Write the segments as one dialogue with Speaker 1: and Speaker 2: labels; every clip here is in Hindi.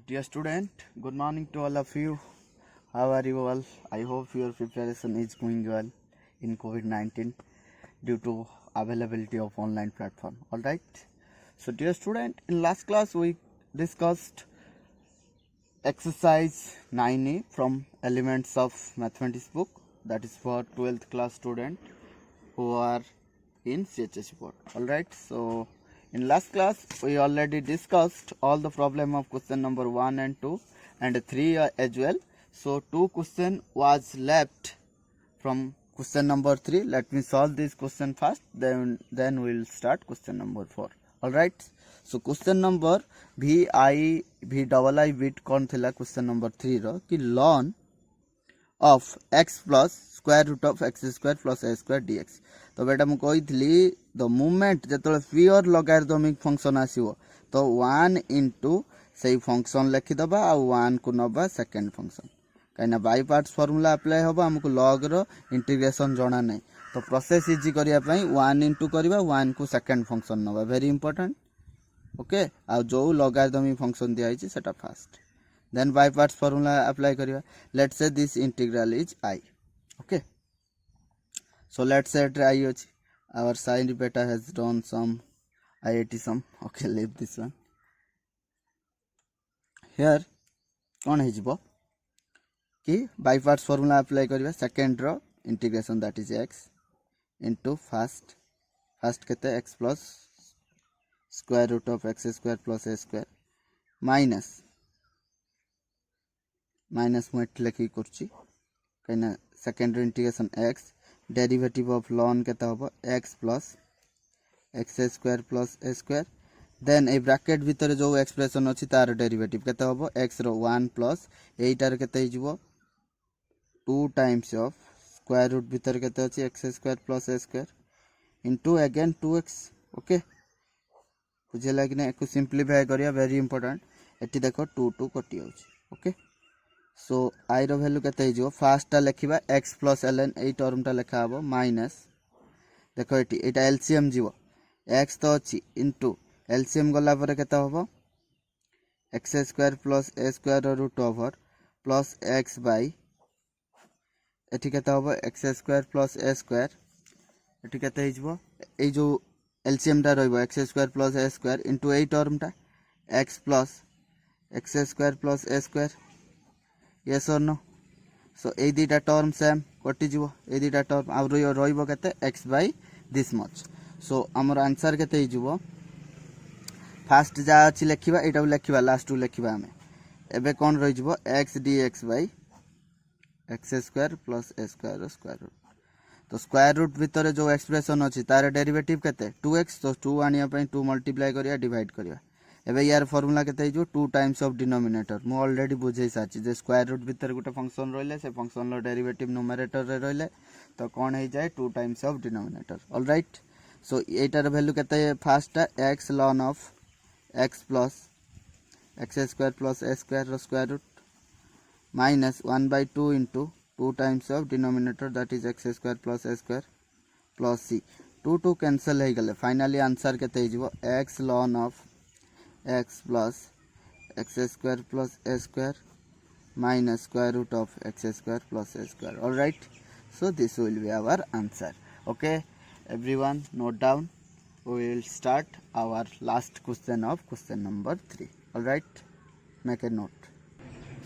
Speaker 1: Dear student, good morning to all of you. How are you all? I hope your preparation is going well in COVID-19 due to availability of online platform. All right. So, dear student, in last class we discussed exercise 9A from Elements of Mathematics book. That is for 12th class student who are in CHS board. All right. So, in last class we already discussed all the problem of question number 1 and 2 and 3 as well. So, two question was left from question number 3. Let me solve this question first, then we will start question number 4. All right. So, question number VI bit कौन थिला question number 3 रो कि ln of x plus square root of x square plus a square dx. तो बेटा मु कही द मूवमेंट जो प्योर लॉगरिथमिक फंक्शन आसो तो 1 इंटू से फंक्शन लिखिदबा आ 1 को नबा सेकेंड फंक्शन कहीं बाय पार्ट्स फॉर्मूला अप्लाई हम आमको लॉग रो इंटीग्रेशन जना नहीं तो प्रोसेस इजी करने 1 इंटू करवा 1 को सेकेंड फंक्शन नबा वेरी इंपोर्टेंट ओके आ जो लॉगरिथमिक फंक्शन दिखाई सेटा fast then by parts formula apply kariba. Let's say this integral is I. Okay, so let's say it I अछि our sine beta has done some IIT sum. Okay, leave this one here. कौन है जिवो कि by parts formula apply करिवा second रो integration that is x into first केते x plus square root of x square plus a square minus मुझे लिखी कहीं secondary integration x derivative of लॉन के x plus x square plus a square then ए ब्रैकेट भितर जो एक्सप्रेशन अच्छी तार डेरिवेटिव के x रो 1 प्लस एटार के 2 टाइम्स ऑफ स्क्वायर रूट भितर के अच्छी x square plus a square into again 2x. Okay बुझेगा कि ना सिंप्लीफाई करिया वेरी इंपोर्टेंट एटी देख 2 2 कटि ओके सो आई रो वैल्यू के फास्ट लिखा एक्स प्लस एल ए टर्मटा लिखा हम माइनस देख ये एलसीएम जीव एक्स तो अच्छी इंटू एलसीएम गलापर के x square plus a square root over plus x by ये x square plus a square ये जो एलसीएम टा रक्स square plus a square into ए टर्मटा x plus x square plus a square yes or no so ए दुटा टर्म सेम कटिज ए दुटा टर्म आ रही x by this much so आमर आंसर के फास्ट जहाँ अच्छी लिखा यहाँ लिखा लास्ट लिखा आम एवं कौन रही x d x by x square plus a square square root तो स्क्वायर रूट भितर जो एक्सप्रेशन अच्छी तार डेरिवेटिव के 2x तो 2 आने 2 मल्टीप्लाई करिया डिवाइड करिया एबे यार फॉर्मूला के 2 टाइम्स ऑफ डिनोमिनेटर मु ऑलरेडी बुझे साची जे स्क्वायर रूट भीतर गोटे फंक्शन रहिले से फंक्शन रो डेरिवेटिव न्यूमरेटर रे रहिले तो कौन हो जाए 2 times of denominator. All right so एटार वैल्यू केते first x ln of x plus x square plus a square रो square root minus 1/2 into 2 times of denominator that is x square plus a square plus c 2 2 cancel हो गले फाइनली आंसर केते हो x ln of x plus x square plus a square minus square root of x square plus a square. All right, so this will be our answer. Okay, everyone note down. We will start our last question of question number 3. All right, make a note.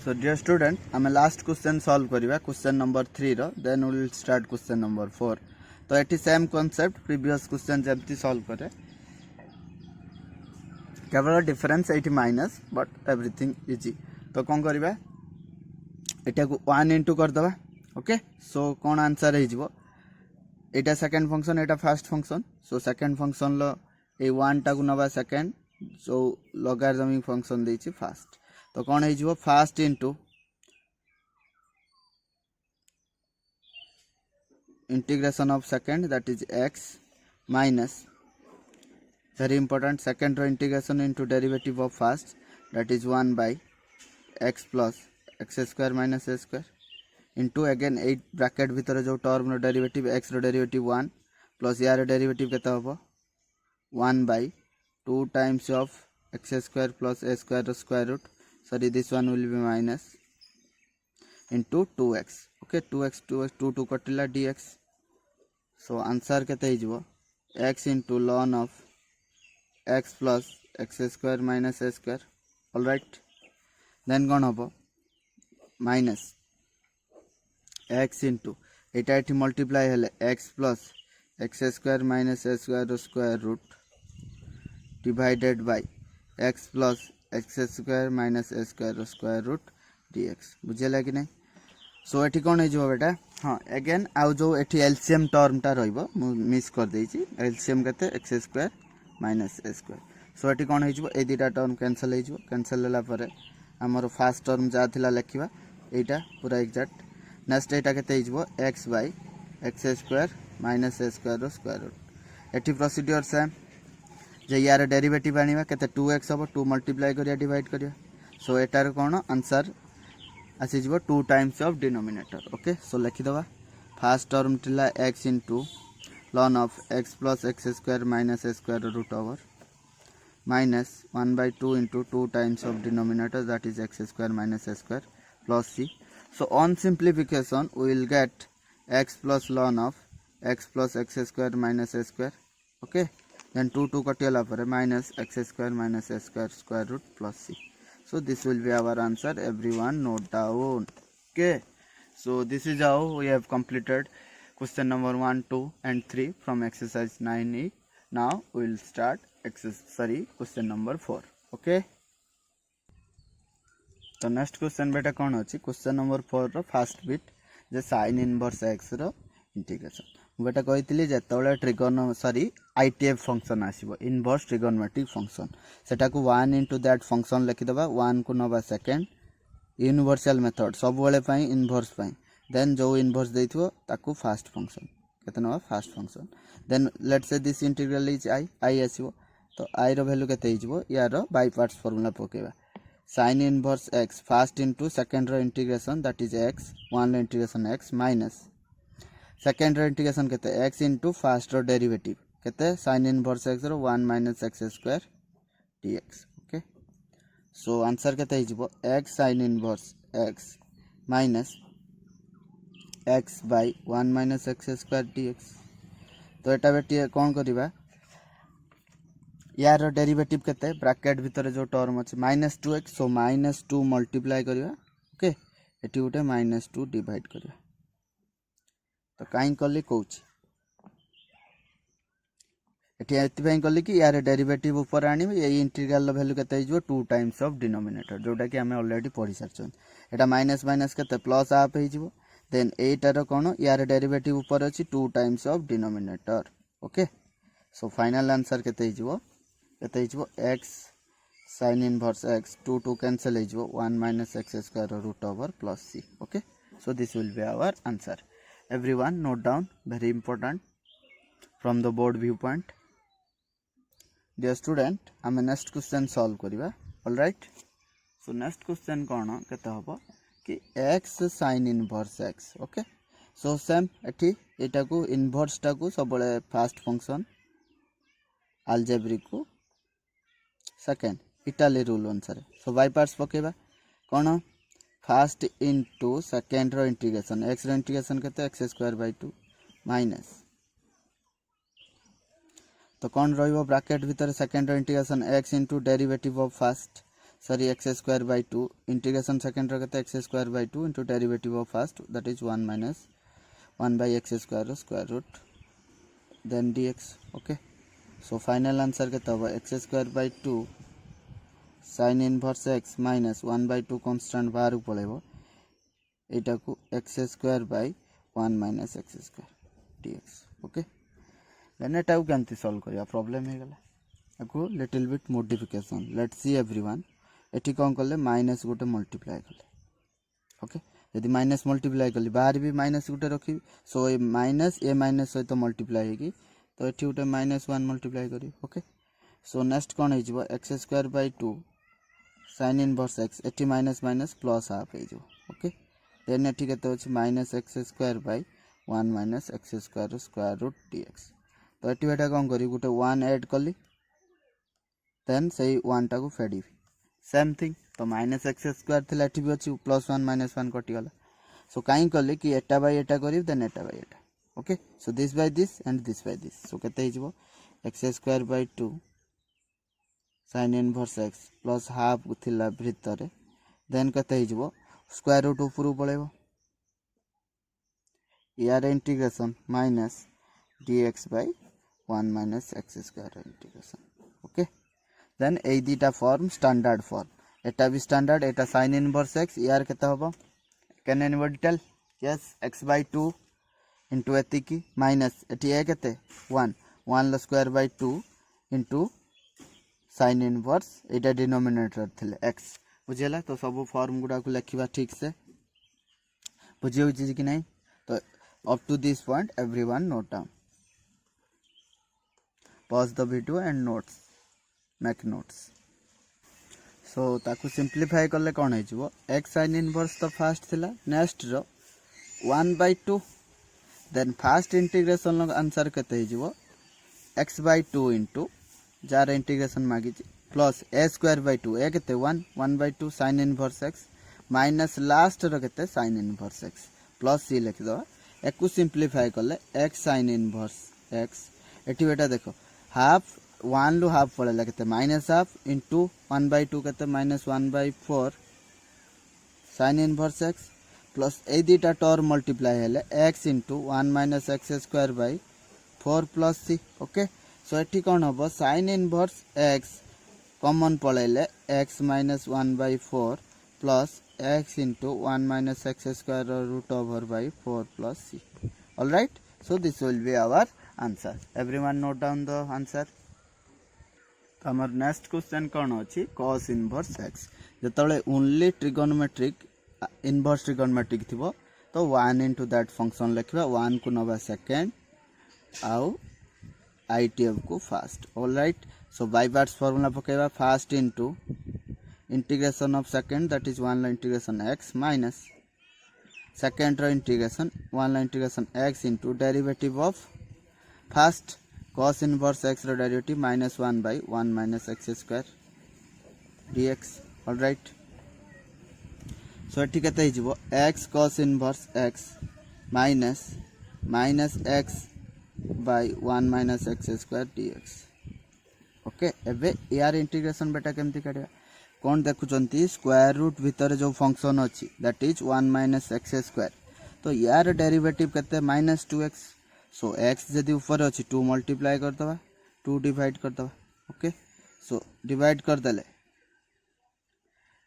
Speaker 1: So dear student, आम last question solve करिवा question number 3 रो then we will start question number 4. तो एटी सेम concept previous question जमती solve करे केवल डिफरेंस ये माइनस बट एवरीथिंग इजी तो कौन करवा यहाँ को 1 इंटू करदे. ओके सो कौन आंसर हो सेकेंड फंक्शन यहाँ first function so second function लो ये 1 टा को नवा सेकेंड जो लॉगरिथमिक फंक्शन देछि फास्ट तो कौन हो fast into integration of second that is x minus very important second row integration into derivative of first that is 1 by x plus x square minus a square into again 8 bracket भितर जो टर्म रो डेरिवेटिव x रो डेरिवेटिव 1 प्लस यार डेरिवेटिव केते होबो 1 by 2 times of x square plus a square square root sorry, this one will be minus into 2x. Okay, 2x 2 कटिला dx. So answer केते हिजबो x into ln of x plus x square minus a square. All right, then कौन होबो minus x into एटा एठी मल्टीप्लाई हेले x plus x square minus a square square root divided by x plus x square minus a square root dx. बुझेला कि नहीं? सो एठी कौन हो बेटा हाँ अगेन आउ जो एठी एलसीएम टर्मटा रहिबो मिस कर देछि एलसीएम केते x square minus a square. सो एठी कौन हो ए दुटा टर्म कैंसिल हो कैंसिल होला परे हमर फर्स्ट टर्म जा थिला लेखिबा एटा पूरा एग्जैक्ट. नेक्स्ट एटा केते हो x by x square minus a square square root. एठी प्रोसीजर सेम जे यार डेरिवेटिव आनिबा केते 2x हो 2 मल्टीप्लाई करिया डिवाइड करिया. सो एटार कोन आंसर आसी जीवो 2 टाइम्स ऑफ डिनोमिनेटर. ओके, सो लिखि दबा फर्स्ट टर्म थिला x into ln of x plus x square minus a square root over minus 1/2 into 2 times of denominator that is x square minus a square plus c. So on simplification we will get x plus ln of x plus x square minus a square. Okay, then 2 कटिला परे minus x square minus a square square root plus c. So this will be our answer. Everyone note down. Okay, so this is how we have completed question number 1, 2 and 3 from exercise 9e. Now we will start question number 4. Okay, तो next question बेटा कौन अच्छी question number 4 रो first bit जे sin inverse x रो integration. बेटा कही जो ट्रिगोन सॉरी आईटीएफ फंक्शन आसो इनवर्स ट्रिगोनोमेट्रिक फंक्शन सेटा को 1 into दैट फंक्शन लिखिदबा 1 को नबा सेकेंड यूनिवर्सल मेथड सब बेले इनवर्स देन जो इनवर्स देथिबो ताकू फास्ट फंक्शन केते नबा first function. Then let's say this integral is I आसीबो तो आई रो वैल्यू केते हिजबो यार बाय पार्ट्स फार्मूला पकेबा sin inverse x first into second रो integration that is x 1 integration x minus second रो इंटीग्रेशन केते x into फर्स्ट रो डेरिवेटिव केते sin इनवर्स x रो 1 minus x square dx. Okay, so answer केते हिजबो x sin inverse x minus x by 1 minus x square dx. तो एटा बेटी कोन करबा यार डेरिवेटिव केते ब्रैकेट भीतर जो टर्म अछि -2x सो -2 मल्टीप्लाई करबा. ओके, एटी उटे -2 डिवाइड करबा तो कहीं कली कौच एटी कली कि यार डेरिवेटिव ऊपर आनी ये इंटीग्रल वैल्यू केते हिजो 2 टाइम्स ऑफ डिनोमिनेटर जोटा कि हमें ऑलरेडी पढ़ी सारछन. एटा माइनस माइनस केते प्लस हाफ हिजो देन एटार कोन यार डेरिवेटिव ऊपर अछि 2 times of denominator. Okay, so final answer केते हिजो x sin inverse x 2 cancel हिजो 1 minus x square root over plus c. Okay, so this will be our answer. Everyone note down, very important from the board viewpoint. Dear student, आम नेक्स्ट क्वेश्चन सॉल्व करिबा. All right, so next question कोन केते हबो कि x sin inverse x. Okay, so same एठी एटा को इनवर्स टा को सबले फास्ट फंक्शन अलजेब्रिक को सेकंड इटाली रूल अनुसार सो बाय पार्ट्स पकेबा कोन फास्ट इनटू सेकेंड रो इंटीग्रेशन x रो इंटीग्रेशन केते x स्क्वायर बाय 2 माइनस तो कौन रहिबो ब्रैकेट भीतर सेकेंड रो integration x into derivative of first sorry x square by 2 integration second रो केते x square by 2 into derivative of first that is 1 minus 1 by x square root then dx. Okay, so final answer केते होबो x square by 2 sin inverse x minus 1/2 constant बाहर पळेबो एटा को x square by 1 minus x square dx. Okay, then एटा को केमती सॉल्व करिया प्रॉब्लम हे गला आको little bit modification. Let's see everyone एठी कोन करले माइनस गोटे मल्टीप्लाई करले. ओके, यदि माइनस मल्टीप्लाई करली बाहर भी माइनस गोटे रखी सो ए माइनस सहित मल्टीप्लाई हेगी तो एठी गोटे -1 मल्टीप्लाई करी. ओके, सो नेक्स्ट कोन हे जिवो x square by 2 sin inverse x एठी माइनस माइनस प्लस हाफ हे जिवो. ओके, देन एठी केते होछि -x square by 1 minus x square square root dx. तो एठी बेटा कोन करी गुटे 1 ऐड करली देन सही 1 टा को फेडी सेम थिंग तो माइनस एक्स स्क्वायर थिला एठी भी अछि +1 -1 कटि गला सो काई कले कि एटा बाय एटा करी देन एटा बाय एटा okay so this by this and this by this so केते हिजबो x square by 2 sin inverse x plus half थिला भितरे देन केते हिजबो स्क्वायर रूट ऊपर पळेबो यार integration minus dx by 1 minus x square integration okay then ए दीटा फॉर्म स्टैंडर्ड फॉर्म एटा भी स्टैंडर्ड एटा sin इनवर्स x यार केते होबो can anybody tell yes x by 2 into एतिकी माइनस एटी ए केते 1 1 ल square by 2 into sin inverse एटा डिनोमिनेटर थिले x बुझियला तो सब फॉर्म गुडा को लिखिबा ठीक से बुझियो चीज कि नहीं तो up to this point everyone note down pause the video and notes make notes so ताकू सिंप्लीफाई करले कोन हे जिवो x sin इनवर्स तो फर्स्ट थिला नेक्स्ट रो 1/2 देन फर्स्ट इंटीग्रेशन लो आंसर केते हे जिवो x/2 इनटू जार इंटीग्रेशन मागी plus a square by 2 a केते 1/2 sin inverse x minus last रो केते sin inverse x plus c लिख दो एकु सिंप्लीफाई करले x sin इनवर्स x एठी बेटा देखो हाफ 1 लु हाफ पड़ेला केते माइनस हाफ इनटू 1/2 केते -1/4 sin इनवर्स x प्लस ए दीटा टर्म मल्टीप्लाई हेले x into 1 - x square by 4 plus c okay so एठी कोन होबो sin इनवर्स x कॉमन पळेले x - 1/4 plus x into 1 - x square root over by 4 plus c. Alright, so this will be our answer. Everyone note down the answer. Our next question कौन अछि cos inverse x जतले only trigonometric inverse trigonometric थिबो तो 1 into that function लिखबा 1 को नबा सेकंड आउ itf को first. Alright, so by parts formula पकेबा first into integration of second that is 1 integration x minus second integration 1 integration x into derivative of first cos inverse x derivative minus 1 by 1 minus x square dx. All right, so एठी केते हिजबो x cos inverse x minus x by 1 minus x square dx. Okay एबे यार इंटीग्रेशन बेटा केमती काढिया कौन देखुचंती स्क्वायर रूट भीतर जो फंक्शन अछि दैट इज 1 - x स्क्वायर तो यार डेरिवेटिव केते -2x सो x जदी ऊपर अछि 2 मल्टीप्लाई कर दबा 2 डिवाइड कर दबा ओके सो डिवाइड कर देले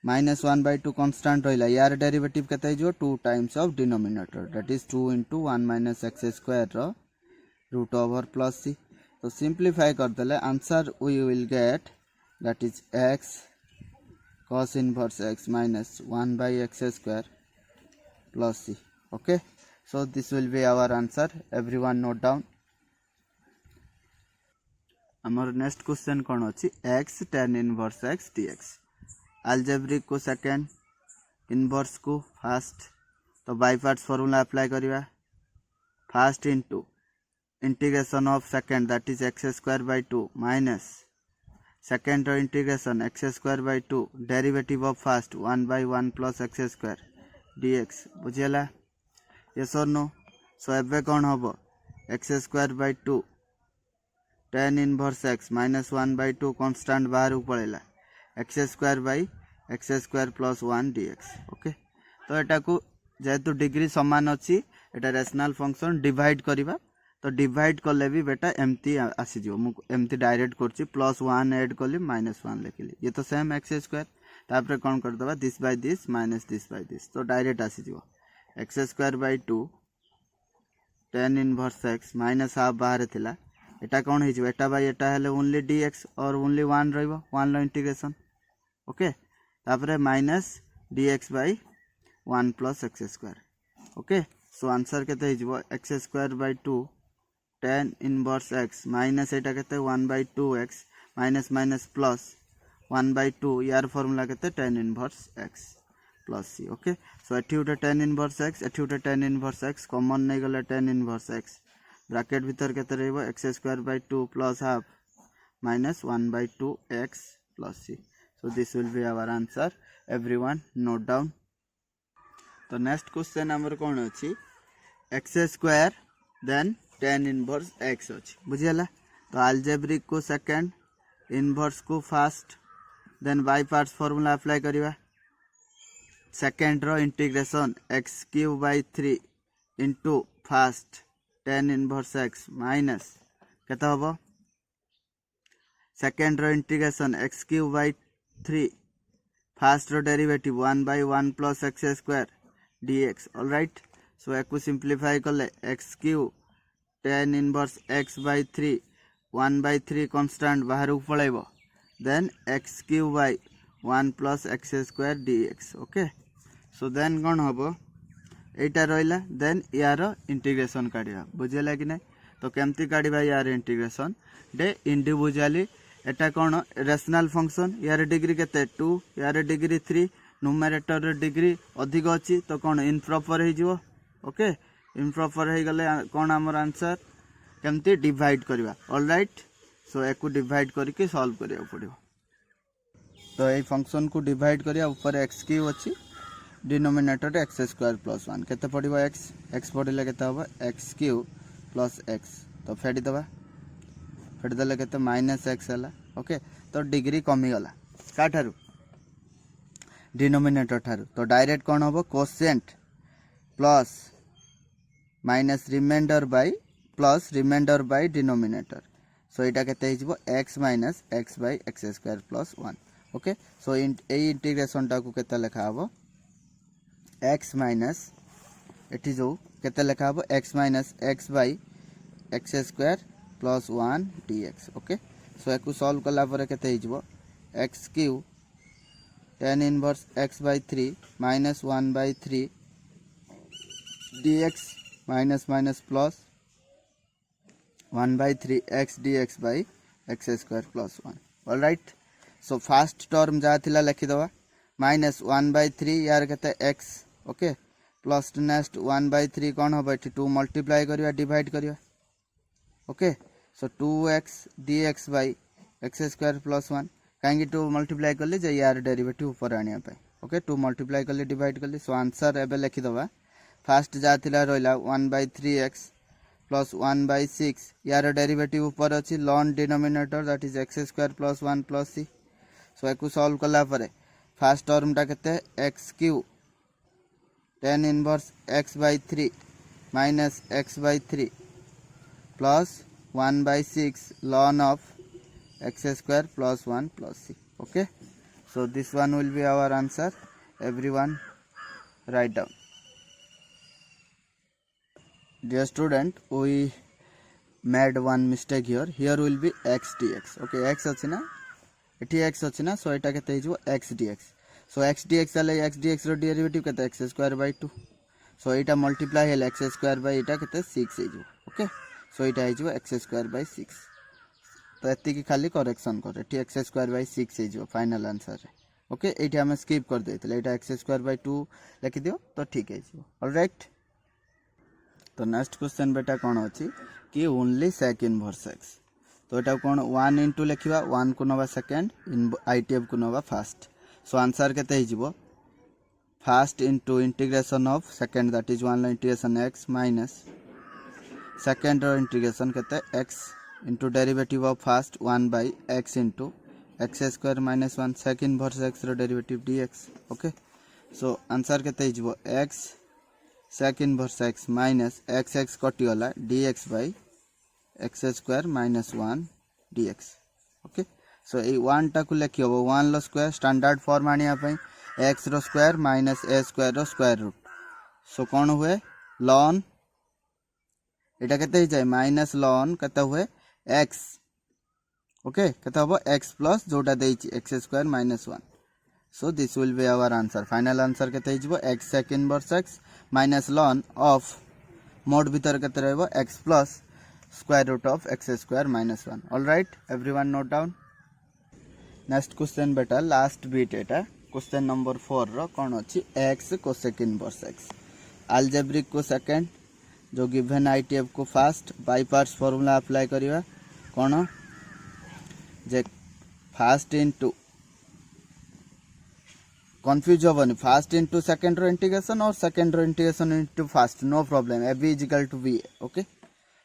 Speaker 1: -1/2 कांस्टेंट होइला यार डेरिवेटिव केते जो 2 times of denominator that is 2 into 1 - x square रो रूट ओवर प्लस c तो सिंप्लीफाई कर देले answer we will get that is x cos inverse x minus 1 by x square plus c. Okay, so this will be our answer. Everyone note down. Our next question कौन अछि x tan inverse x dx algebraic को second inverse को first तो by parts formula apply करिवा first into integration of second that is x square by 2 minus second integration x square by 2 derivative of first 1 by 1 plus x square dx बुझियला yes or no so एबे कोन होबो x square by 2 tan inverse x minus 1 by 2 constant बाहर पळेला x square by x square plus 1 dx okay तो एटा को जेतु डिग्री समान अछि एटा रेशनल फंक्शन डिवाइड करिबा तो डिवाइड कले भी बेटा एमती आसी जो मु एमती डायरेक्ट करछि +1 ऐड कली -1 लिखली ये तो सेम x स्क्वायर तापर कोन कर दबा this by this minus this by this तो डायरेक्ट आसी जो x square by 2 tan inverse x minus half बाहर थिला एटा कोन हे जो एटा बाय एटा हेले ओनली dx और ओनली 1 रहइबो 1 लो इंटीग्रेशन ओके तापर minus dx by 1 plus x square okay so answer केते हे जो x square by 2 tan inverse x minus एटा केते 1/2x minus minus plus 1/2 यार फार्मूला केते tan inverse x plus c okay so एठी उटे tan inverse x एठी उटे tan inverse x कॉमन नै गले tan inverse x ब्रैकेट भीतर केते रहइबो x square by 2 plus half minus 1/2x plus c So this will be our answer. Everyone note down. तो नेक्स्ट क्वेश्चन आमर कौन अच्छी x square then tan inverse x अच्छी बुझीगला तो आलजेब्रिक को सेकंड इनवर्स को first then by parts formula apply करिवा सेकंड रो integration x cube by 3 into first tan inverse x minus केता होबो सेकंड रो integration x cube by 3 first रो derivative 1 by 1 plus x square dx. All right, so एक सिंप्लीफाई कले x cube tan inverse x by 3 1 by 3 constant बाहर को पळेबो then x cube by 1 plus x square dx. Okay so then कोन हबो एटा रहिला देन यार इंटीग्रेशन काढिबा बुझिला कि नै तो केमती काढिबा यार इंटीग्रेशन दे इंडिविजुअली एटा कोन रेशनल फंक्शन यार डिग्री केते 2 यार डिग्री 3 न्यूमरेटर डिग्री अधिक अच्छी तो कौन इनप्रॉपर हो ओके इनप्रॉपर हो गले कौन आमर आंसर केमती डिवाइड करवा ऑलराइट सो एक डिवाइड करके सॉल्व करिया पड़ो तो ये फंक्शन को डिवाइड करिया ऊपर x क्यूब अच्छी डिनोमिनेटर एक्स स्क्वायर प्लस 1 केते पड़ो x पड़े केते हम एक्स क्यूब प्लस x तो फेडिदेले केते माइनस x है ओके तो डिग्री कमीगला का ठारू डिनोमिनेटर ठारू तो डायरेक्ट कौन हम quotient plus minus remainder by denominator so यहाँ केते x minus x by x square plus 1 okay so यही इंटीग्रेशन टाक केते लिखा हम एक्स माइनस एटी जो केते लिखा हम x minus x by x square plus 1 dx okay so एक सॉल्व कला पर केते x cube tan inverse x by 3 minus 1 by 3 dx minus minus plus 1 by 3 x dx by x square plus 1 all right so first term जा थिला लिखि दवा minus 1 by 3 यार केते x okay plus next 1 by 3 कोन होबा 2 मल्टीप्लाई करिवा डिवाइड करिवा okay so 2x dx by x square plus 1 कहीं 2 मल्टीप्लाई कले जे यार डेरिवेटिव ऊपर आनिया पे ओके 2 मल्टीप्लाई कले डिवाइड कले सो आंसर एबे लिखि दवा फर्स्ट जाथिला रोइला 1 by 3x प्लस 1 by 6 यार डेरिवेटिव ऊपर अछि लॉन denominator that is x square plus 1 plus c so एकु सॉल्व कला परे फर्स्ट टर्म टा केते x cube tan inverse x by 3 minus x by 3 plus 1 by 6 ln of x square plus 1 plus c okay so this one will be our answer everyone write down dear student we made one mistake here will be x dx okay x अछि ना एठी x अछि ना सो एटा केते हिजो x dx so x dx ले x dx रो डेरिवेटिव केते x square by 2 so Etah multiply हेले x square by एटा केते 6 हिजो ओके सो एटा हिजो x square by 6 तो एति खाली करेक्शन कर एठी x स्क्वायर बाय 6 हे जो फाइनल आंसर है ओके एठी हम स्किप कर देतले एटा x स्क्वायर बाय 2 लिखि दियो तो ठीक है जो ऑलराइट तो नेक्स्ट क्वेश्चन बेटा कोन अछि कि ओनली सेक इनवर्स x तो एटा कोन 1 इनटू लिखिबा 1 को नबा सेकंड इन आईटीएफ को नबा फर्स्ट सो आंसर केते हे जिवो first into integration of second that is 1 integration x minus second रो इंटीग्रेशन केते x into derivative of first 1 by x into x square minus 1 sec inverse x रो derivative dx okay so answer केते हिजबो x sec inverse x minus x कटि वाला dx by x square minus 1 dx okay so ए 1 टा को लेखि होबो 1 लो स्क्वायर स्टैंडर्ड फॉर्म आनिया पई x रो स्क्वायर minus a स्क्वायर रो स्क्वायर रूट so कोन हुए ln एटा केते hi जाय माइनस ln केते हुए x ओके केते हबो x प्लस जोटा देछि x square minus 1 so this will be our answer final answer केते हिजबो x sec inverse x minus ln of mod भीतर केते रहबो x plus square root of x square minus 1 all right everyone note down next question बेटा लास्ट बीट एटा क्वेश्चन नंबर 4 रो कोन अछि x cosec inverse x algebraic को सेकंड जो गिवन आईटीएफ को first by parts formula apply करिवा कोन जे फर्स्ट इनटू कंफ्यूज हेनी फास्ट इंटू सेकेंड इंटीग्रेशन और second integration into first no problem a b equal to b okay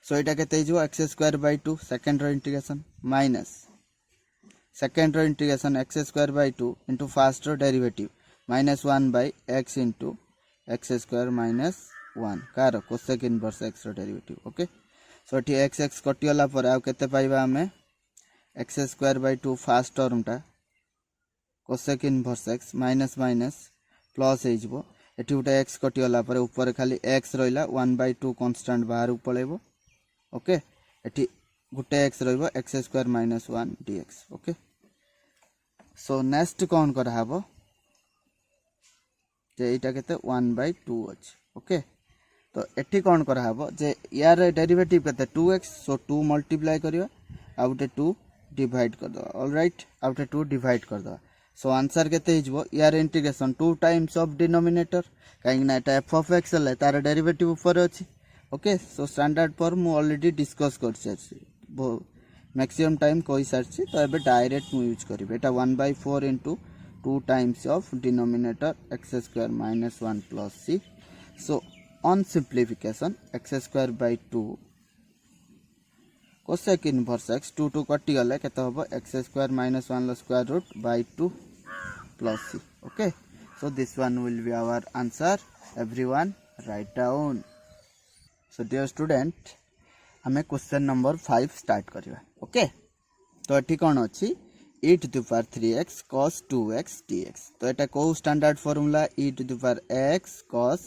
Speaker 1: so यहाँ के x square by two second integration minus second integration x square by two into first derivative minus 1 by x into x square minus 1 कार cosec inverse x derivative okay so ये एक्स एक्स कटिगला आउ केते पाइबा आमे x square by to fast टर्मटा cosec inverse x minus minus plus हो एटी गोटे एक्स कटिगला ऊपर खाली एक्स रहा 1/2 कन्स्टांट बाहर पलैब ओके एटी गोटे x x square minus 1 dx okay so next कौन कराब जे यहाँ के 1/2 अच्छे ओके तो एटी कौन कराब जे यार डेरिवेटिव के 2x सो 2 मल्टीप्लाई करवा आउ गोटे 2 डिवाइड करदे ऑलराइट आउ गोटे 2 डिवाइड करदे सो आंसर केते यार इंटीग्रेशन 2 टाइम्स ऑफ डिनोमिनेटर कहीं एफ ऑफ एक्स है तार डेरिवेटिव ऊपर अच्छी ओके सो स्टैंडर्ड फॉर्म मु ऑलरेडी डिस्कस कर सारी मैक्सिमम टाइम कही सारी तो ये डायरेक्ट मु यूज करी एटा 1/4 into 2 times of denominator x square minus 1 plus C so on simplification x square by 2 cosec inverse x 2 2 कटि गले केते हबो x square minus 1 square root by 2 plus c okay so this one will be our answer everyone write down so dear student हमें क्वेश्चन नंबर 5 स्टार्ट करवा ओके तो एठी कोन अछि e to the power 3x cos 2x dx तो एटा को standard formula e to the power x cos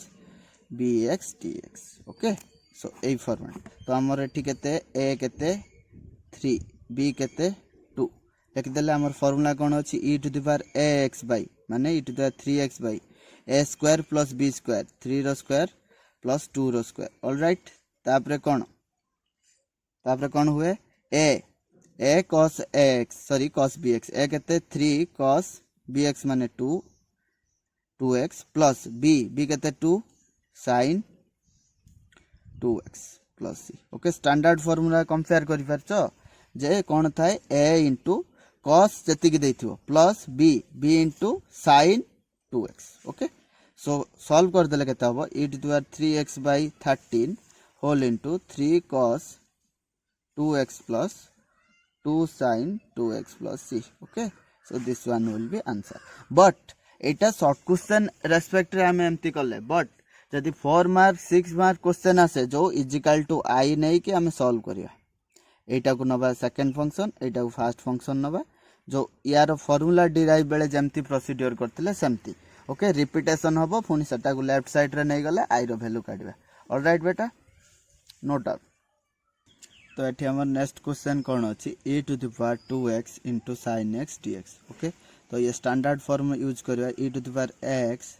Speaker 1: bx dx okay so A format तो हमर एठी केते a केते 3 b केते लिखिदेले आमर फॉर्मूला कौन अच्छी e to the power ax by माने e to the power 3x by a square plus b square 3 रो स्क्वायर प्लस 2 रो स्क्वायर ऑलराइट तापरे कौन हुए a cos ax sorry cos bx a केते 3 cos bx माने 2x प्लस b केते 2 sin 2x plus c okay standard formula compare करि परछो जे कौन थाए a इंटू cos जतिक देथिबो plus b into sin 2x okay so solve कर देले केता हो e to the power 3x by 13 whole into 3 cos 2x plus 2 sin 2x plus c okay so this one will be answer but एटा शॉर्ट क्वेश्चन रेस्पेक्ट रे हम एम्ति करले बट जदि 4 मार्क 6 मार्क क्वेश्चन आसे जो इजिकल टू i नै कि हम सॉल्व करिया एटा को नबा सेकंड फंक्शन एटा को फर्स्ट फंक्शन नबा जो यार फार्मूला डिराइव बेले जेमती प्रोसीड्यूर करथिले सेमती ओके रिपीटेशन हबो पुनी सेटा को लेफ्ट साइड रे नै गले i रो वैल्यू काढबा ऑलराइट बेटा नोट डाउन तो एठी हमर नेक्स्ट क्वेश्चन कोन अछि e to the power 2x sin x dx okay तो ये स्टैंडर्ड फॉर्म यूज करबा e to the power x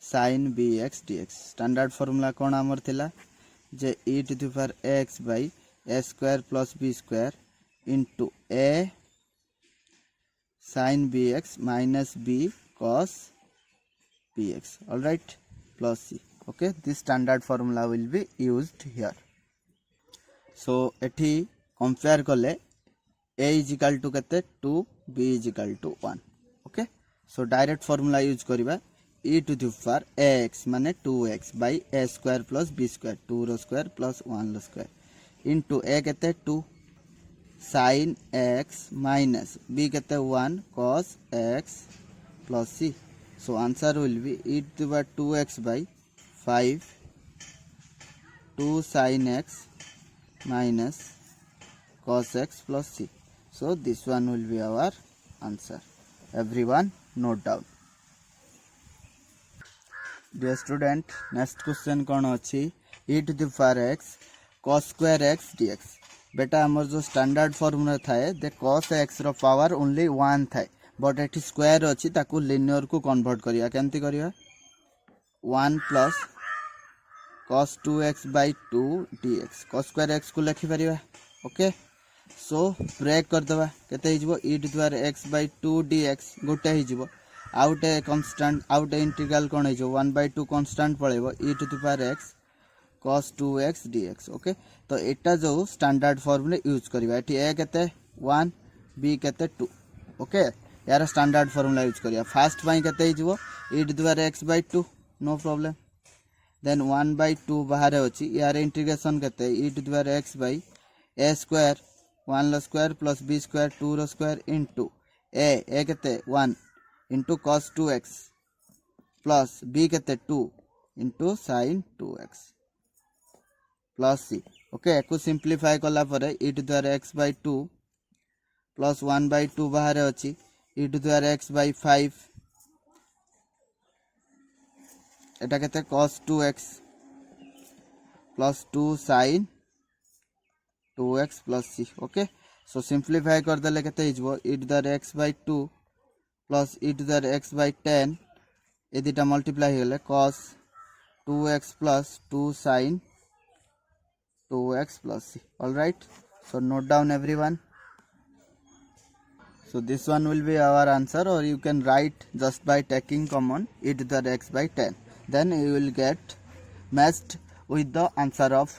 Speaker 1: sin bx dx standard formula कोन हमर थिला जे e to the power x by a square plus b square into a sin bx minus b cos bx all right plus c okay this standard formula will be used here so एठी कंपेयर करले a is equal to केते 2 b is equal to 1 okay so direct formula use करिबा e to the power x माने 2x by a square plus b square 2 रो स्क्वायर plus 1 रो स्क्वायर into a केते 2 sin x minus b केते 1 cos x plus c so answer will be e to the power 2x by 5 2 sin x minus cos x plus c so this one will be our answer everyone note down dear student next question कोन अछि e to the power x cos square x dx बेटा हमर जो स्टैंडर्ड फार्मूला थाए दे cos x रो पावर ओनली 1 थाए बट एठी स्क्वायर अछि ताकू लिनियर को कन्वर्ट करिया केमति करिया 1 plus cos 2x by 2 dx cos square x को लिखि परिबा ओके सो ब्रेक कर दबा केते हिजबो e to the power x by 2 dx गोटे हिजबो आउटे कांस्टेंट आउटे इंटीग्रल कोन हिजो 1/2 कांस्टेंट पळेबो e to the power x cos 2x dx okay तो एटा जो स्टैंडर्ड फॉर्मूला यूज करबा एठी a केते 1 b केते 2 ओके यार स्टैंडर्ड फॉर्मूला यूज करिया फास्ट पाई केते हिजबो e to the power x by 2 no problem then 1 by 2 बाहर अछि यार इंटीग्रेशन केते e to the power x by a square 1 लो स्क्वायर प्लस b स्क्वायर 2 रो स्क्वायर इनटू a केते 1 into cos 2x plus b केते 2 into sin 2x plus c okay एको सिंपलीफाई कला परे e to the power x by 2 plus 1 by 2 बाहर अछि e to the power x by 5 एटा केते cos 2x plus 2 sin 2x plus c okay so simplify कर देले केते हिजबो e to the power x by 2 plus e to the power x by 10 ए दिटा मल्टीप्लाई हो गेले cos 2x plus 2 sin 2x plus c. All right, so note down everyone. So this one will be our answer, or you can write just by taking common e to the x by 10, then you will get matched with the answer of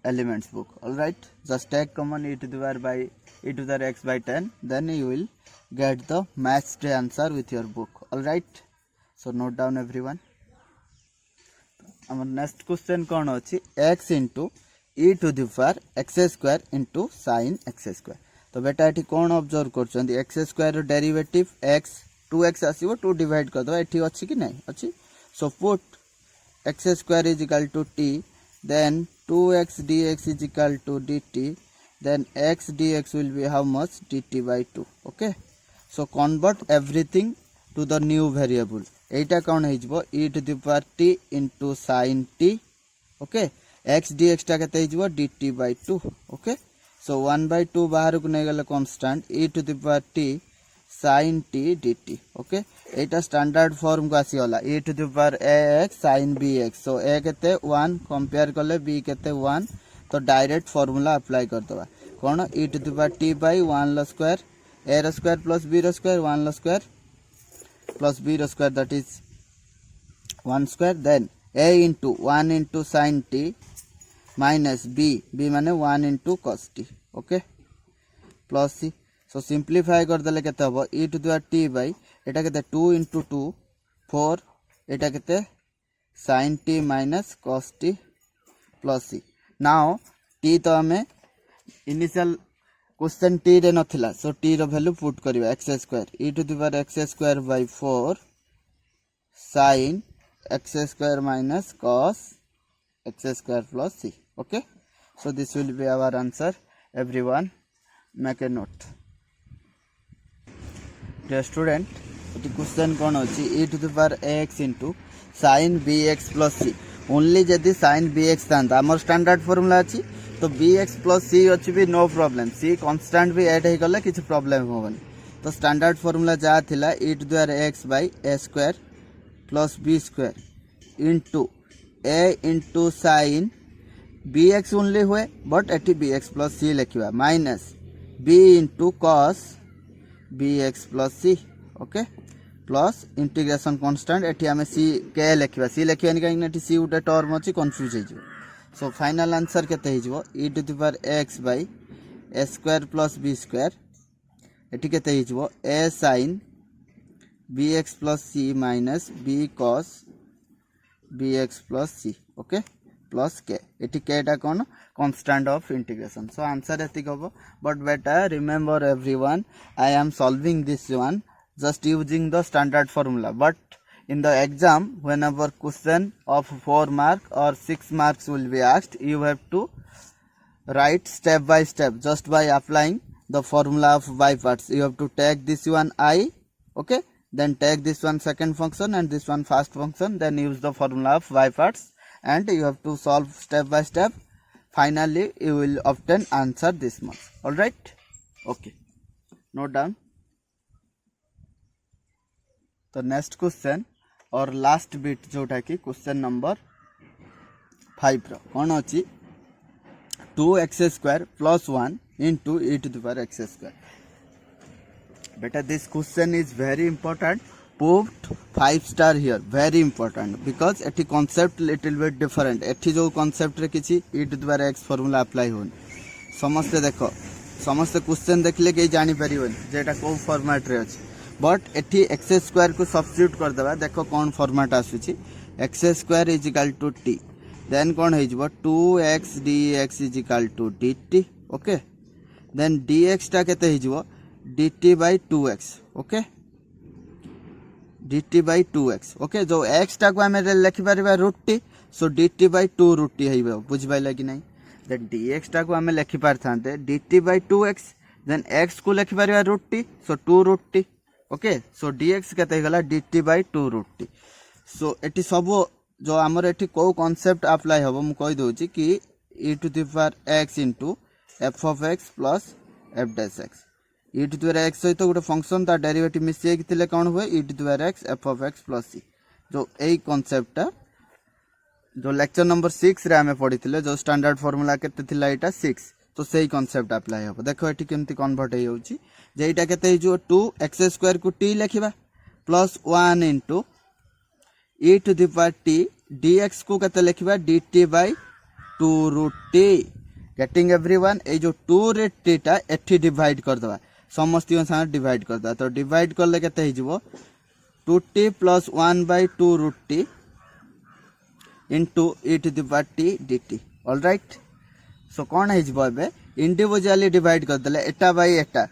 Speaker 1: elements book. All right, just take common e to the x by 10, then you will get the matched answer with your book. All right, so note down everyone. Our next question कौन होची x into e to the power x square into sin x square. तो बेटा एठी कौन ऑब्जर्व करछंती x square derivative x 2x आसीबो 2 डिवाइड कर दो एठी अछि कि नहीं अछि so put x square is equal to t then 2x dx is equal to dt then x dx will be how much dt by 2 okay so convert everything to the new variable एटा कौन हिजबो e to the power t into sin t okay x dx टा केते हिजबो dt by 2 okay so 1 by 2 बाहर को नै गले constant e to the power t sin t dt okay Etah standard form को आसी होला e to the power ax sin bx so a केते 1 कंपेयर करले b केते 1 तो डायरेक्ट फार्मूला अप्लाई कर दबा कोन e to the power t by 1 लो स्क्वायर a रो स्क्वायर प्लस b रो स्क्वायर 1 लो स्क्वायर plus b रो square that is 1 square then a into 1 into sin t minus b माने 1 into cos t okay plus c so simplify कर देले केते हबो e to the power t by एटा केते 2 into 2 4 एटा केते sin t minus cos t plus c now t तो हमें इनिशियल क्वेश्चन t रे नथिला सो t रो वैल्यू पुट करबा x square e to the power x square by 4 sin x square minus cos x square plus c okay so this will be our answer everyone make a note dear student the question kon hochi e to the power ax into sin bx plus c only jodi sin bx thanta amar standard formula achi तो bx plus c अछि भी नो प्रॉब्लम c कांस्टेंट भी ऐड हे गले किछ प्रॉब्लम होबनी तो स्टैंडर्ड फार्मूला जा थिला e to the power x by a square plus b square into a into sin bx only हुए बट एटी bx plus c लिखिबा माइनस b into cos bx plus c okay plus integration constant एटी हमें c के लिखिबा c लिखिबानी काई एटी c उटा टर्म अछि कंफ्यूज हे जिवो सो फाइनल आंसर केते हे जिवो e to the power x by a square plus b square eighty केते हे जिवो a sin bx plus c minus b cos bx plus c okay plus k एटी k टा कोन constant of integration so answer एतिक होबो बट बेटा remember everyone I am solving this one just using the standard formula but in the exam whenever question of 4 mark or 6 marks will be asked you have to write step by step just by applying the formula of by parts you have to take this one I okay then take this one second function and this one first function then use the formula of by parts and you have to solve step by step finally you will obtain answer this much all right okay note down तो नेक्स्ट क्वेश्चन और लास्ट बिट जोटा कि क्वेश्चन नंबर 5 रो कोन अछि 2x square plus 1 into e to the power x square बेटा this question is very important put 5 star here very important because एठी कांसेप्ट लिटिल बिट डिफरेंट एठी जो कांसेप्ट रे किछि e to the power x formula apply होन समस्त देखो समस्त क्वेश्चन देखले के जानि परिबन जेटा को फॉर्मेट रे अछि बट एटी एक्स स्क्वायर को सब्स्टिट्यूट करदेवा देख कौन फॉर्मेट आसूची x square is equal to t then कौन हो 2x dx is equal to dt okay then dx टा केते हो dt by 2x okay dt by 2x okay जो x टा को आम लिखि पारिबा √t सो dt बाय 2 √t होइबो बुझि पाइला कि नहीं देन dx टा को आम लिखि पारथांते dt by 2x then x को लिखि पारिबा √t so 2 √t okay so dx केते गला dt बाय 2 √t सो एटी सब जो आमर एटी को कॉन्सेप्ट अप्लाई हम मुझे कही दूची कि e to the power x into f of x plus f dash x e to the power x सहित गोटे फंक्शन तार डेरिवेटिव मिसेक कौन हुए e to the power x f of x plus c जो यही कॉन्सेप्टा जो लेक्चर नंबर 6 रे आमे पढ़ी जो स्टैंडर्ड फॉर्मूला केते थिला एटा 6 तो सही कॉन्सेप्ट अप्लाई हम देखो एटी केमती कन्वर्ट हो जाउची जे एटा केते हो 2x² को t लिखिबा plus 1 into e to the power t dx को केते लिखिबा dt by 2 √t getting everyone ए जो 2 रे t टा एठी डिवाइड कर दबा समस्त संग डिवाइड कर दबा तो डिवाइड करले केते हिजबो 2t plus 1 by 2 √t into e to the power t dt all right so कोन हिजबो एबे इंडिविजुअली डिवाइड कर देले एटा बाय एटा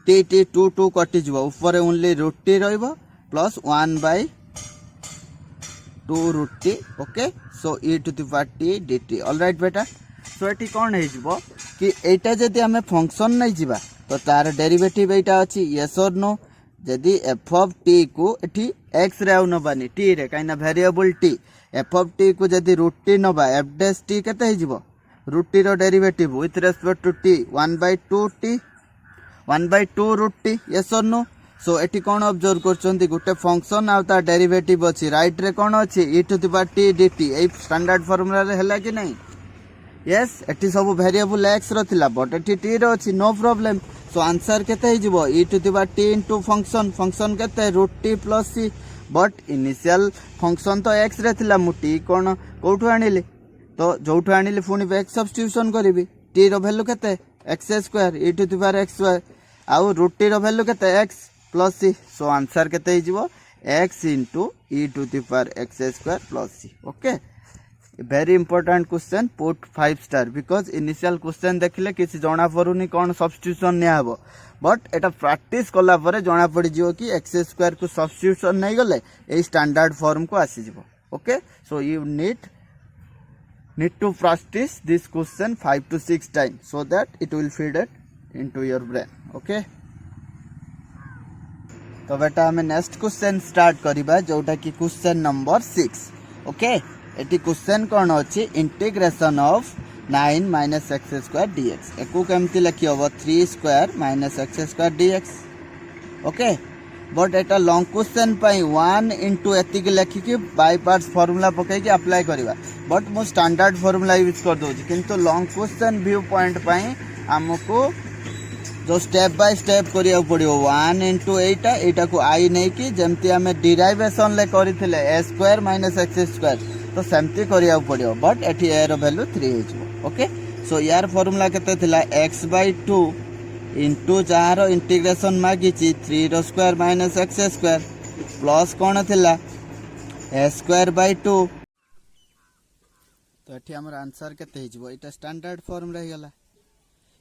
Speaker 1: t t 2 2 कटि जबो ऊपर ओनली √t रहइबो plus 1 by 2 √t okay so e to the power t dt all right बेटा सो एटी कौन हो कि एटा जदि आमे फंक्शन नहीं जीवा तो तार डेरिवेटिव एटा अछि यस और नो जदि f ऑफ t को एठी x रे आउ नबानी t रे काइना variable t f of t को जदि √t नबा f डैश t केते हिजबो √t रो derivative with respect to t 1/2t 1/2 √t yes और नो सो एटी कौन ऑब्जर्व करछंती गुटे फंक्शन आ ता डेरिवेटिव अछि राइट रे कौन अछि e to the power t dt a standard formula रे हला कि नहीं यस एटी सब वेरिएबल x रो थिला बट एटी t रो अछि नो प्रॉब्लम सो आंसर केते हिजबो e to the power t into function function केते √t plus c but initial function तो x रे थिला मु t कोन कोठु आनिले तो जोठु आनिले पुनी x सब्स्टिट्यूशन करबी t रो वैल्यू केते x² e to the power x आउ √t रो वैल्यू केते x प्लस सी सो आंसर केते हिजबो x into e to the power x² plus C okay very important question put 5 star because initial question देखले किसी जना परुनी कौन सब्स्टिट्यूशन निया हबो बट एटा प्रैक्टिस कला परे जना पड़ी जिवो कि x² को सब्स्टिट्यूशन नहीं गले ए स्टैंडर्ड फॉर्म को आसी जिवो okay so you need to practice this question 5 to 6 times so that it will feed it into your brain okay तो बेटा हमें नेक्स्ट क्वेश्चन स्टार्ट करिबा जोटा कि क्वेश्चन नंबर 6 ओके एटी क्वेश्चन कोन अछि integration of 9 minus x² dx एको केमती लिखि हबो 3 square minus x² dx okay but एटा लॉन्ग क्वेश्चन पई 1 इंटू एतिक लिखि कि बाय पार्ट्स फार्मूला पकै कि अप्लाई करिबा बट मो स्टैंडर्ड फार्मूला यूज कर दोछि किंतु लॉन्ग क्वेश्चन व्यू पॉइंट पई हमको जो स्टेप बाय स्टेप करिया पड़ियो 1 इंटू एटा को आई नहीं कि जमती आमे डिराइवेशन ले करिथिले a² माइनस x² तो सेमती करिया पड़ियो बट एठी a रो वैल्यू 3 हिजो ओके सो यार फार्मूला केते थिला x/2 इंटू जार इंटीग्रेशन मागी ची 3 रो स्क्वायर माइनस x² प्लस कोन थिला a²/2 तो एठी हमर आंसर केते हिजो एटा स्टैंडर्ड फॉर्म रहि गला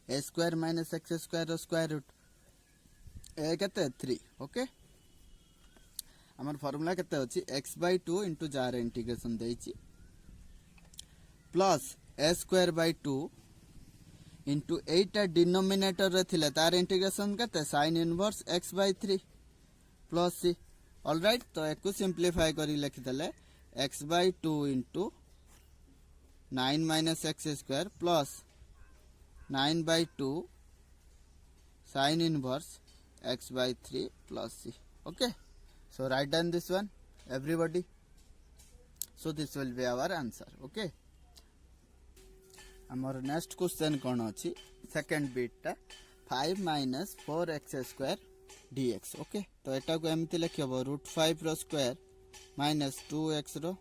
Speaker 1: a² माइनस x² रो स्क्वायर रूट ए केते 3 ओके हमर फार्मूला केते अछि x/2 इंटू जार इंटीग्रेशन देछि प्लस a²/2 इंटू 8 डिनोमिनेटर रे थिले तार इंटीग्रेशन केते sin inverse x/3 plus c alright तो एको सिंपलीफाई करी लिखि देले x/2 into 9 minus x² plus 9/2 sin inverse x/3 plus c okay so write down this one everybody so this will be our answer okay our next question कोन अछि सेकंड बिट टा 5 minus 4x² dx okay तो एटा को एमति लिखबो √5 रो स्क्वायर minus 2x रो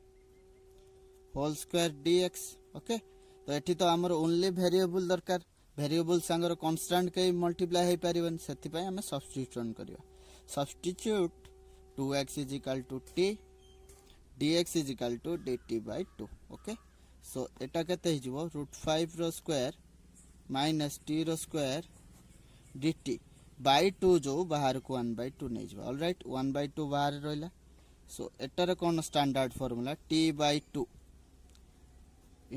Speaker 1: होल स्क्वायर dx okay तो एठी तो हमर ओनली वेरिएबल दरकार वेरिएबल संगर कांस्टेंट के मल्टीप्लाई हे परिबन सेति पय हम सब्स्टिट्यूशन करियो substitute 2x is equal to t dx is equal to dt by 2 okay so एटा केते हिजबो √5 रो स्क्वायर माइनस t रो स्क्वायर dt बाय 2 जो बाहर को 1/2 नै जबा ऑलराइट 1/2 बाहर रहला सो एटार कोन स्टैंडर्ड फार्मूला t/2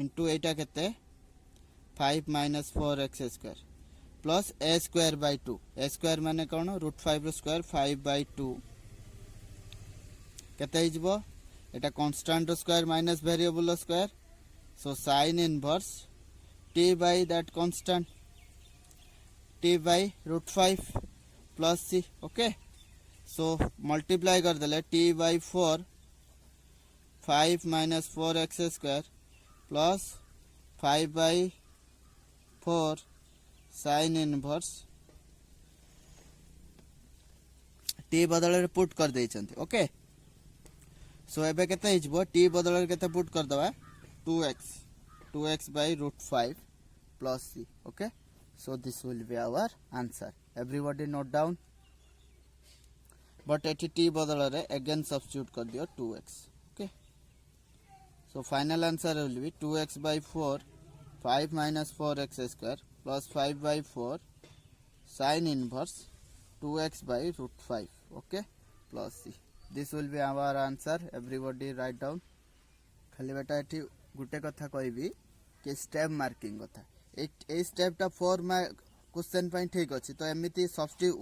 Speaker 1: इनटू एटा केते 5 minus 4x square plus a square by 2 a square माने कोन √5 रो स्क्वायर 5/2 केते हिजबो एटा कांस्टेंट रो स्क्वायर माइनस वेरिएबल रो square so sin inverse t by that constant t by √5 plus c okay so multiply कर देले t by 4 5 minus 4x square plus 5 by 4 sin inverse t बदल रे पुट कर दे छंती ओके सो एबे केते हिजबो t बदल रे केते पुट कर दबा 2x by √5 plus c okay so this will be our answer everybody note down but eighty t बदल रे again substitute कर दियो 2x okay so final answer will be 2x by 4 5 minus 4x square plus 5 by 4 sin inverse 2x by √5 okay plus c this will be our answer everybody write down खाली बेटा एटी गुटे कथा कहबी कि स्टेप मार्किंग कथा ए स्टेपटा 4 मार्क क्वेश्चन पई ठीक अछि तो एमिति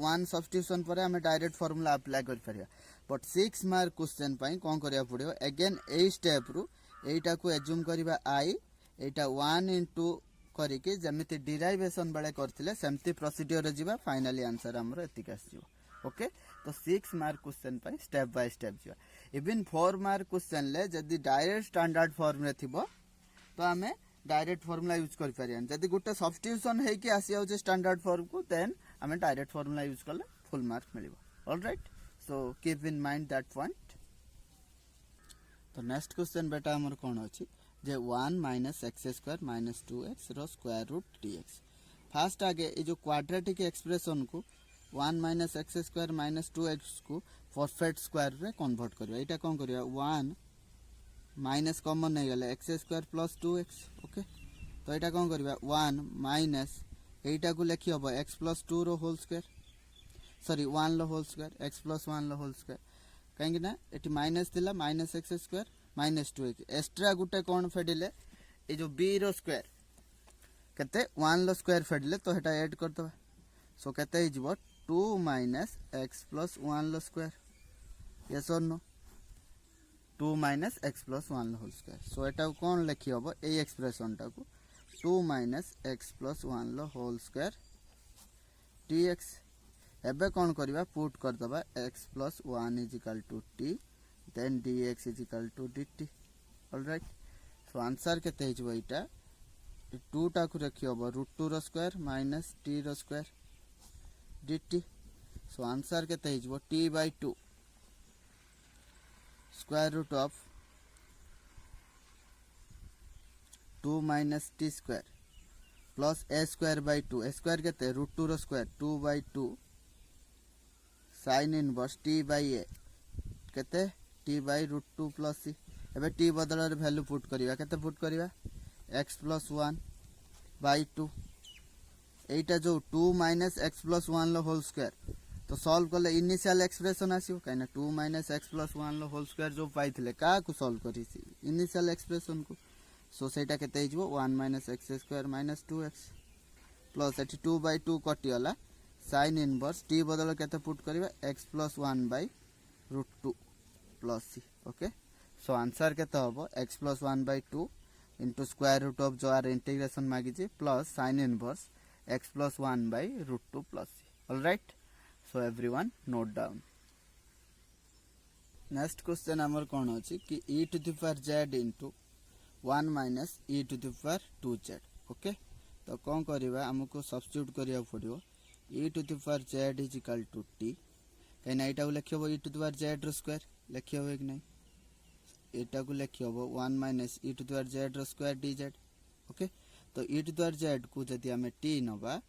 Speaker 1: वन सब्स्टिट्यूशन पर हम डायरेक्ट फार्मूला अप्लाई कर परिया बट 6 मार्क क्वेश्चन पई कोन करिया पड़ियो अगेन ए स्टेप रु एटा को एज्यूम करिबा आई एटा 1 इनटू करी कि जेमिति डेरिवेशन बेले करथिले सेमति प्रोसीजर रे जिबा फाइनली आंसर हमरो एतिक आसीबो ओके तो 6 मार्क क्वेश्चन पई स्टेप बाय स्टेप जिबा इवन 4 मार्क क्वेश्चन ले जदी डायरेक्ट स्टैंडर्ड फॉर्म रे थिबो तो हमें डायरेक्ट फार्मूला यूज कर परियन जदी गुटे सब्स्टिट्यूशन हे कि आसी आउ स्टैंडर्ड फॉर्म को देन हमें डायरेक्ट फार्मूला यूज करले फुल मार्क मिलिबो alright so keep in mind that point तो नेक्स्ट क्वेश्चन बेटा हमर कोन अछि जे 1 minus x square minus 2x रो स्क्वायर रूट dx फर्स्ट आगे ए जो क्वाड्रेटिक एक्सप्रेशन को 1 minus x square minus 2x को परफेक्ट स्क्वायर रे कन्वर्ट करबा एटा कोन करबा 1 माइनस कॉमन नहीं गले x square plus 2x okay तो एटा कोन करबा 1 माइनस एटा को लिखि हबो x प्लस 2 रो होल स्क्वायर सॉरी 1 लो होल स्क्वायर x प्लस 1 लो होल स्क्वायर काहेकि ना एटी माइनस दिला minus x square minus 2x extra गुटे कोन फेडिले ए जो b रो स्क्वायर कते 1 लो स्क्वायर फेडिले तो हेटा ऐड कर दबा सो कते हिजबो 2 माइनस x प्लस 1 लो स्क्वायर यस और नो 2 माइनस x प्लस 1 लो होल स्क्वायर सो एटा कोन लिखि हबो ए एक्सप्रेशन टा को 2 माइनस x प्लस 1 लो होल स्क्वायर dx एबे कोन करबा पुट कर दबा x plus 1 is equal to t then dx is equal to dt all right so answer केते हिजबो इटा 2 टा को रखि हबो √2 रो स्क्वायर माइनस t रो स्क्वायर dt so answer केते हिजबो t by 2 square root of 2 minus t square plus a square by 2 a square केते √2 रो square 2 by 2 sin inverse t by a केते t by √2 plus c एबे t बदल रे वैल्यू पुट करिवा केते पुट करिवा x plus 1 by 2 एटा जो 2 minus x plus 1 लो होल स्क्वायर तो सॉल्व करले इनिशियल एक्सप्रेशन आसीओ काइना 2 minus x plus 1 लो होल स्क्वायर जो पाइथिले का को सॉल्व करिसी इनिशियल एक्सप्रेशन को सो सेटा केते हिजबो 1 minus x square minus 2x plus eighty 2 by 2 कटियला sin inverse t बदल केते put करिवा x plus 1 by √2 plus c okay so answer केते हबो x plus 1 by 2 into square root of जो आर इंटीग्रेशन मागी छी plus sin inverse x plus 1 by √2 plus c all right so everyone note down next question हमर कोन अछि कि e to the power z into 1 minus e to the power 2z okay तो कोन करबा हमको सब्स्टिट्यूट करिया पड़ियो e to the power z is equal to t कहिना एटा लिखियो e to the power z रो स्क्वायर लिखियो है कि नहीं एटा को लिखियो 1 minus e to the power z रो स्क्वायर dz ओके तो e to the power z को जदी हमें t नबा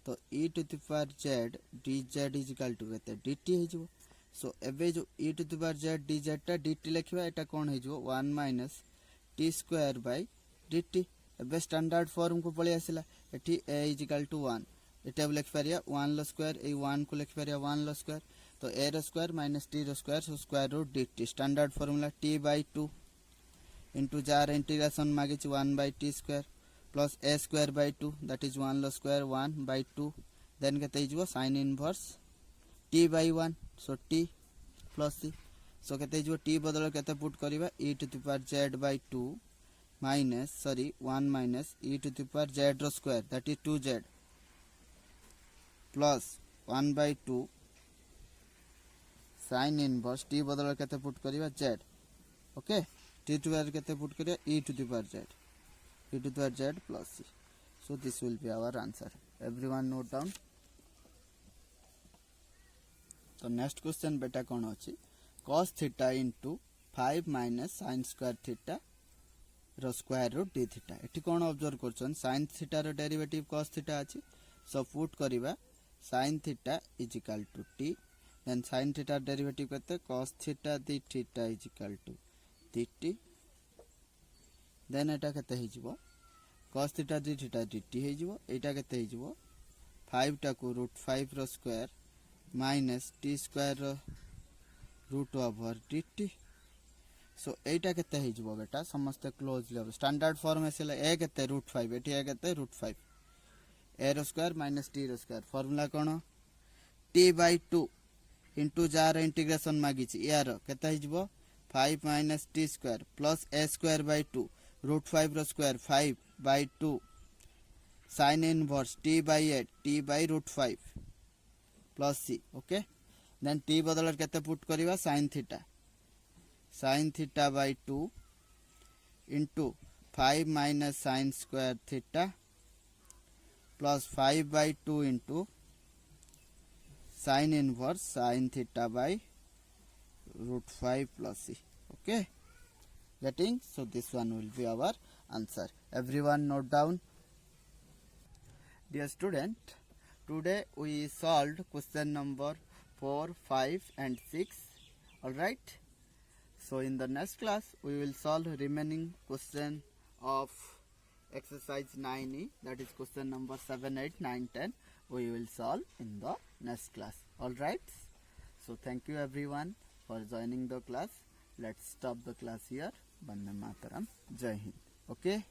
Speaker 1: तो e to the power z dz is equal to केते dt हे जो सो एबे जो e to the power z dz टा dt लिखिबा एटा कोन हे जो 1 minus t square by dt एबे स्टैंडर्ड फॉर्म को पळे आसिला एठी a इज इक्वल टू 1 एटा लिख पारिया 1 लो स्क्वायर ए 1 को लिख पारिया 1 लो स्क्वायर तो a रो स्क्वायर माइनस t रो square so square root dt standard formula t by 2 into जार इंटीग्रेशन मागे 1 by t square plus a square by 2 that is 1 low square 1 by 2 then केते हिजबो sin inverse t by 1 so t plus c so केते हिजबो t बदल केते पुट करिबा e to the power z by 2 minus 1 minus e to the power z row square that is 2z plus 1 by 2 sin inverse t बदल केते पुट करिबा z okay t to the power केते पुट करिया e to the power z e to the power z plus c so this will be our answer everyone note down तो नेक्स्ट क्वेश्चन बेटा कोन अछि cos theta into 5 minus sin square theta रो स्क्वायर रूट d थीटा एठी कोन ऑब्जर्व करछन sin थीटा रो डेरिवेटिव cos थीटा अछि सो पुट करिबा sin theta is equal to t then sin theta derivative केते cos theta d theta is equal to dt then एटा केते हिजबो cos theta d theta dt हिजबो एटा केते हिजबो 5 टा को √5 रो square minus t square root over dt so एटा केते हिजबो बेटा समस्त क्लोज लेवल स्टैंडर्ड फॉर्म एसेला a केते √5 एटी a केते √5 a रो स्क्वायर माइनस t रो स्क्वायर फार्मूला कोन t by 2 into जार इंटीग्रेशन मागिछि यार केते हिजबो 5 minus t square plus a square by 2 √5 रो square 5 by 2 sin inverse t by 8 t by √5 plus c okay then t बदल केते put करिवा sin theta by 2 into 5 minus sin square theta plus 5 by 2 into sin inverse sin theta by √5 plus c okay getting so this one will be our answer everyone note down dear student today we solved question number 4 5 and 6 all right so in the next class we will solve remaining question of exercise 9e that is question number 7 8 9 10 we will solve in the next class all right so thank you everyone for joining the class let's stop the class here Vande Mataram Jai Hind okay